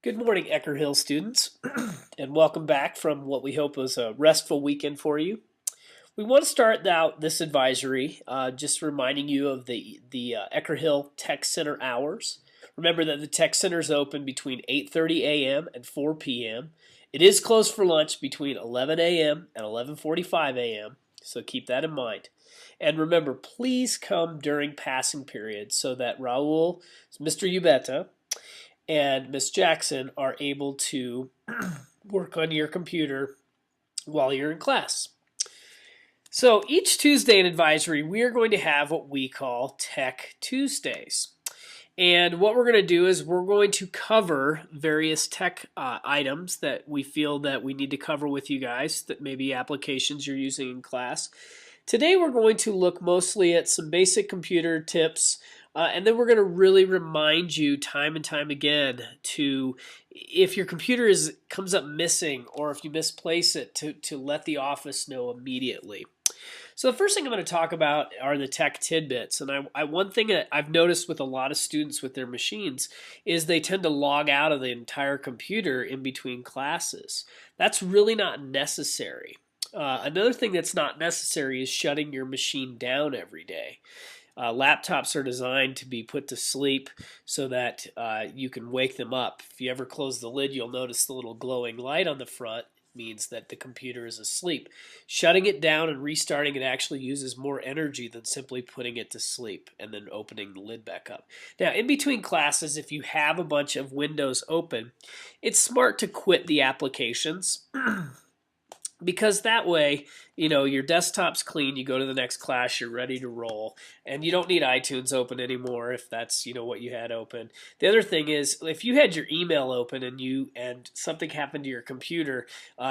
Good morning, Ecker Hill students, and welcome back from what we hope was a restful weekend for you. We want to start out this advisory just reminding you of the Ecker Hill Tech Center hours. Remember that the Tech Center is open between 8:30 a.m. and 4 p.m. It is closed for lunch between 11 a.m. and 11:45 a.m., so keep that in mind. And remember, please come during passing periods so that Raul, Mr. Ubeta, and Miss Jackson are able to work on your computer while you're in class. So each Tuesday in advisory, we are going to have what we call Tech Tuesdays. And what we're going to do is we're going to cover various tech items that we feel that we need to cover with you guys, that maybe applications you're using in class. Today we're going to look mostly at some basic computer tips, and then we're going to really remind you time and time again to, if your computer comes up missing or if you misplace it, to let the office know immediately. So the first thing I'm going to talk about are the tech tidbits. And one thing that I've noticed with a lot of students with their machines is they tend to log out of the entire computer in between classes. That's really not necessary. Another thing that's not necessary is shutting your machine down every day. Laptops are designed to be put to sleep so that you can wake them up. If you ever close the lid, you'll notice the little glowing light on the front means that the computer is asleep. Shutting it down and restarting it actually uses more energy than simply putting it to sleep and then opening the lid back up. Now, in between classes, if you have a bunch of windows open, it's smart to quit the applications because that way, your desktop's clean, you go to the next class, you're ready to roll, and you don't need iTunes open anymore if that's, what you had open. The other thing is, if you had your email open and something happened to your computer,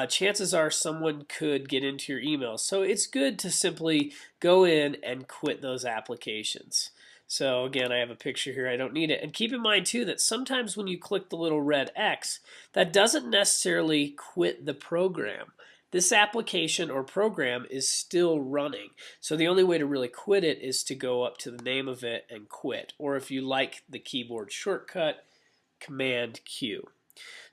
chances are someone could get into your email. So it's good to simply go in and quit those applications. So again, I have a picture here. I don't need it. And keep in mind too that sometimes when you click the little red X, that doesn't necessarily quit the program. This application or program is still running. So the only way to really quit it is to go up to the name of it and quit. Or if you like the keyboard shortcut, Command Q.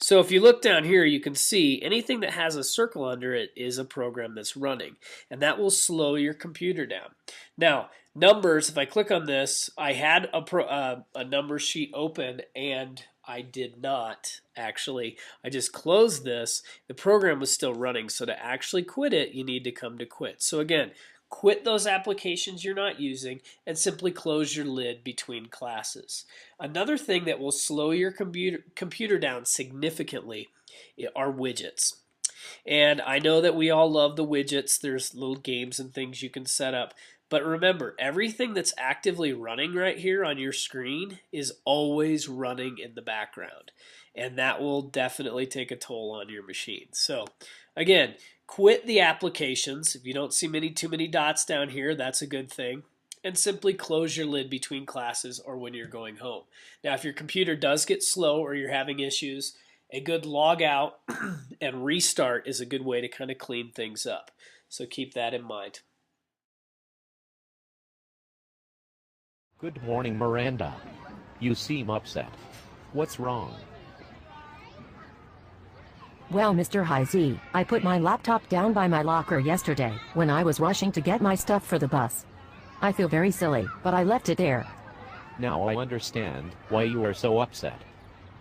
So if you look down here, you can see anything that has a circle under it is a program that's running, and that will slow your computer down. Now, numbers, if I click on this, I had a number sheet open and I did not actually. I just closed this. The program was still running, so to actually quit it, you need to come to quit. So again, quit those applications you're not using and simply close your lid between classes. Another thing that will slow your computer down significantly are widgets. And I know that we all love the widgets. There's little games and things you can set up. But remember, everything that's actively running right here on your screen is always running in the background. And that will definitely take a toll on your machine. So again, quit the applications. If you don't see too many dots down here, that's a good thing. And simply close your lid between classes or when you're going home. Now, if your computer does get slow or you're having issues, a good log out and restart is a good way to kind of clean things up. So keep that in mind. Good morning, Miranda. You seem upset. What's wrong? Well, Mr. Heisey, I put my laptop down by my locker yesterday when I was rushing to get my stuff for the bus. I feel very silly, but I left it there. Now I understand why you are so upset.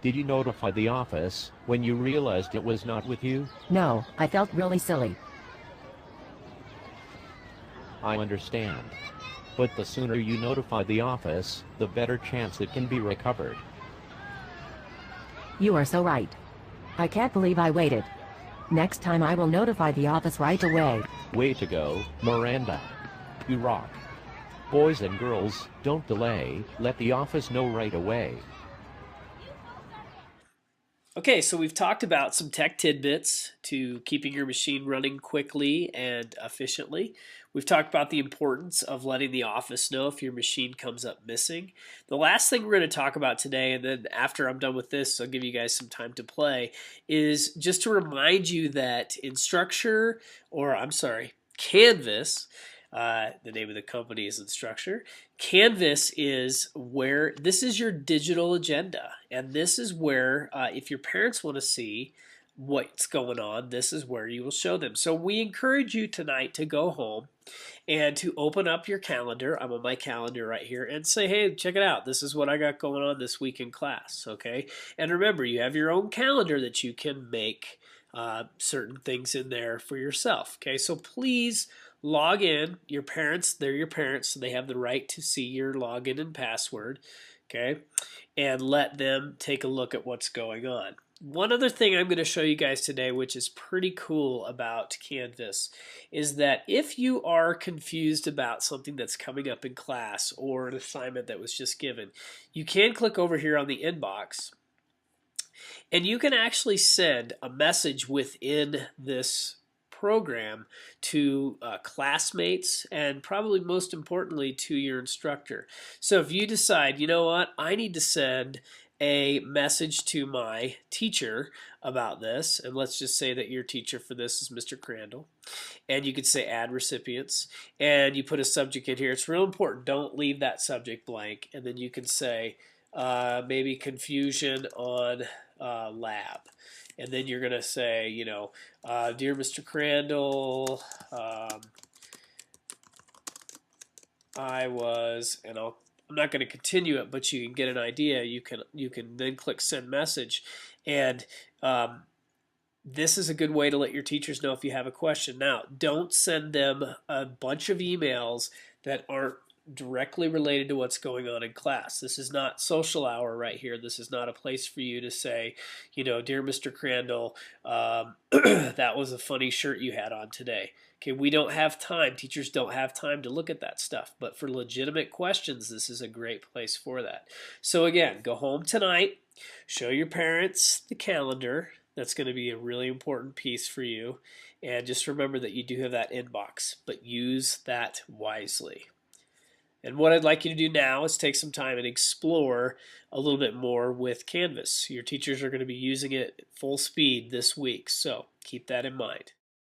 Did you notify the office when you realized it was not with you? No, I felt really silly. I understand. But the sooner you notify the office, the better chance it can be recovered. You are so right. I can't believe I waited. Next time I will notify the office right away. Way to go, Miranda. You rock. Boys and girls, don't delay, let the office know right away. Okay, so we've talked about some tech tidbits to keeping your machine running quickly and efficiently. We've talked about the importance of letting the office know if your machine comes up missing. The last thing we're going to talk about today, and then after I'm done with this, I'll give you guys some time to play, is just to remind you that in Canvas, The name of the company is Instructure. Canvas is where this is your digital agenda, and this is where if your parents want to see what's going on, this is where you will show them. So we encourage you tonight to go home and to open up your calendar. I'm on my calendar right here and say, hey, check it out. This is what I got going on this week in class, okay? And remember, you have your own calendar that you can make certain things in there for yourself, okay? So please log in. Your parents, they're your parents, so they have the right to see your login and password, okay? And let them take a look at what's going on. One other thing I'm going to show you guys today, which is pretty cool about Canvas, is that if you are confused about something that's coming up in class or an assignment that was just given, you can click over here on the inbox, and you can actually send a message within this program to classmates and probably most importantly to your instructor. So if you decide, you know what, I need to send a message to my teacher about this, and let's just say that your teacher for this is Mr. Crandall, and you could say add recipients, and you put a subject in here. It's real important, don't leave that subject blank, and then you can say maybe confusion on lab. And then you're going to say, you know, dear Mr. Crandall, I was, and I'm not going to continue it, but you can get an idea. You can then click send message, and this is a good way to let your teachers know if you have a question. Now, don't send them a bunch of emails that aren't directly related to what's going on in class. This is not social hour right here. This is not a place for you to say, you know, dear Mr. Crandall, that was a funny shirt you had on today. Okay, we don't have time. Teachers don't have time to look at that stuff. But for legitimate questions, this is a great place for that. So again, go home tonight, show your parents the calendar. That's going to be a really important piece for you. And just remember that you do have that inbox, but use that wisely. And what I'd like you to do now is take some time and explore a little bit more with Canvas. Your teachers are going to be using it full speed this week, so keep that in mind.